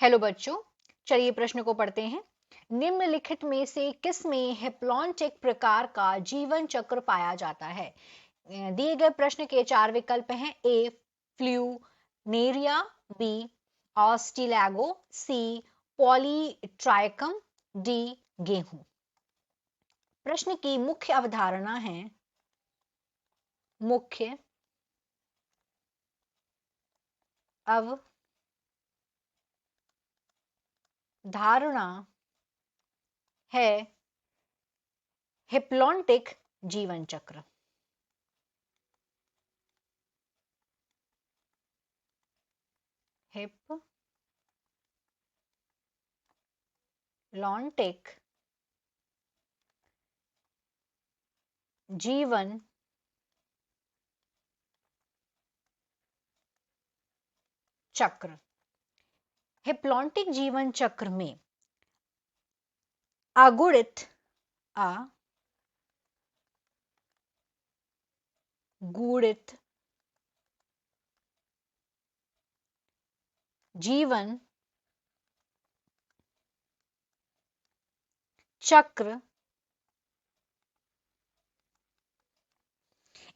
Hello बच्चों, चलिए प्रश्न को पढ़ते हैं। निम्नलिखित में से किस में हिप्लॉन्टिक प्रकार का जीवन चक्र पाया जाता है? दिए गए प्रश्न के चार विकल्प हैं। ए फ्लूनेरिया, बी ऑस्टिलैगो, सी पॉलीट्राइकम, डी गेहूं। प्रश्न की मुख्य अवधारणा है, मुख्य अवधारणा है हिप्लॉन्टिक जीवन चक्र। हिप्लॉन्टिक जीवन चक्र। हिप्लॉन्टिक जीवन चक्र में अगुणित जीवन चक्र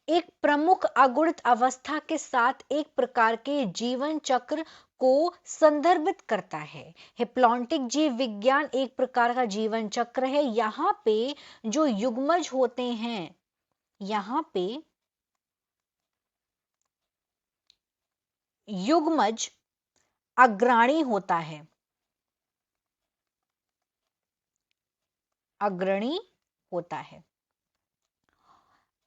एक प्रमुख अगुणित अवस्था के साथ एक प्रकार के जीवन चक्र को संदर्भित करता है। हिप्लॉन्टिक जीव विज्ञान एक प्रकार का जीवन चक्र है। यहाँ पे जो युग्मज होते हैं, यहाँ पे युग्मज अग्रणी होता है, अग्रणी होता है,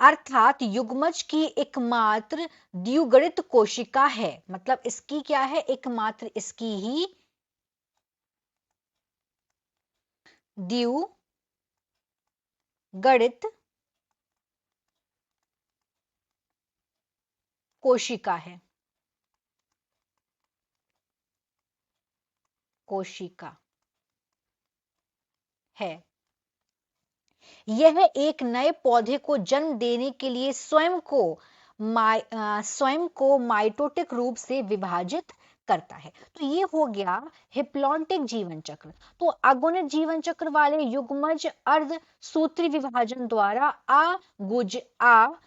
अर्थात युग्मज की एकमात्र द्विगुणित कोशिका है। मतलब इसकी क्या है? एकमात्र इसकी ही द्विगुणित कोशिका है, कोशिका है। यह एक नए पौधे को जन्म देने के लिए स्वयं को माइटोटिक रूप से विभाजित करता है। तो ये हो गया हिप्लॉन्टिक जीवन चक्र। तो अगुणित जीवन चक्र वाले युग्मज अर्ध सूत्री विभाजन द्वारा अगुणित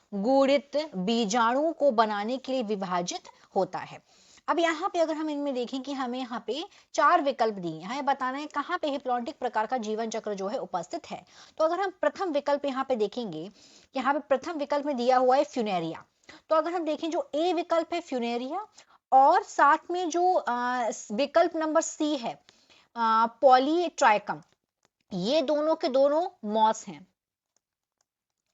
बीजाणुओं को बनाने के लिए विभाजित होता है। अब यहाँ पे अगर हम इनमें देखें कि हमें यहाँ पे चार विकल्प दिए हैं, बताना है कहाँ पे हिप्लॉन्टिक प्रकार का जीवन चक्र जो है उपस्थित है। तो अगर हम प्रथम विकल्प यहाँ पे देखेंगे, यहाँ पे प्रथम विकल्प में दिया हुआ है फ्यूनेरिया। तो अगर हम देखें जो ए विकल्प है फ्यूनेरिया, और साथ में जो विकल्प नंबर सी है पॉलीट्राइकम, ये दोनों के दोनों मॉस हैं,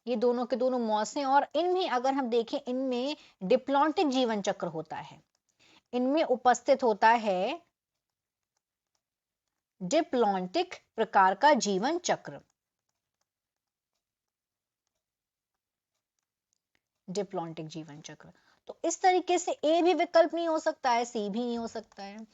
ये दोनों के दोनों मॉस हैं। और इनमें अगर हम देखें, इनमें डिप्लॉन्टिक जीवन चक्र होता है, इनमें उपस्थित होता है डिप्लॉन्टिक प्रकार का जीवन चक्र, डिप्लॉन्टिक जीवन चक्र। तो इस तरीके से ए भी विकल्प नहीं हो सकता है, सी भी नहीं हो सकता है।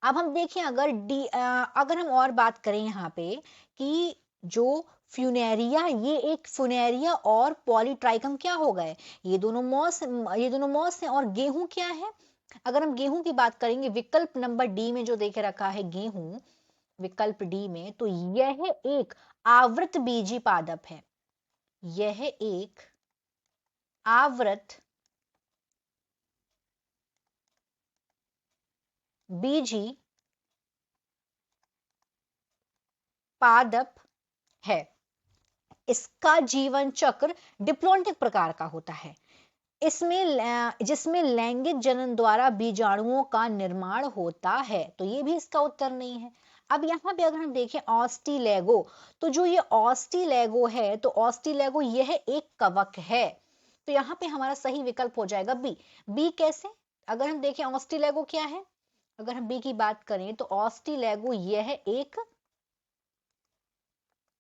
अब हम देखें अगर हम और बात करें यहाँ पे कि जो फ्यूनेरिया, ये एक फ्यूनेरिया और पॉलीट्राइकम क्या हो गए? ये दोनों मॉस हैं। और गेहूं क्या है? अगर हम गेहूं की बात करेंगे, विकल्प नंबर डी में जो देखे रखा है गेहूं, विकल्प डी में, तो यह एक आवृत बीजी पादप है, यह एक आवृत बीजी पादप है। इसका जीवन चक्र डिप्लॉन्टिक प्रकार का होता है, जिसमें लैंगिक जनन द्वारा बीजाणुओं का निर्माण होता है। तो ये भी इसका उत्तर नहीं है। अब यहाँ पे अगर हम देखें ऑस्टिलैगो, तो जो ये ऑस्टिलैगो है, तो ऑस्टिलैगो यह एक कवक है। तो यहाँ पे हमारा सही विकल्प हो जाएगा बी। बी कैसे? अगर हम देखें ऑस्टिलैगो क्या है, अगर हम बी की बात करें तो ऑस्टिलैगो यह एक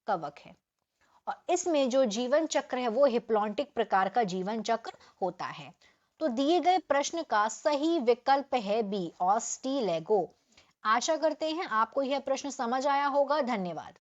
कवक है, और इसमें जो जीवन चक्र है वो हिप्लॉन्टिक प्रकार का जीवन चक्र होता है। तो दिए गए प्रश्न का सही विकल्प है बी, ऑस्टिलैगो। आशा करते हैं आपको यह प्रश्न समझ आया होगा। धन्यवाद।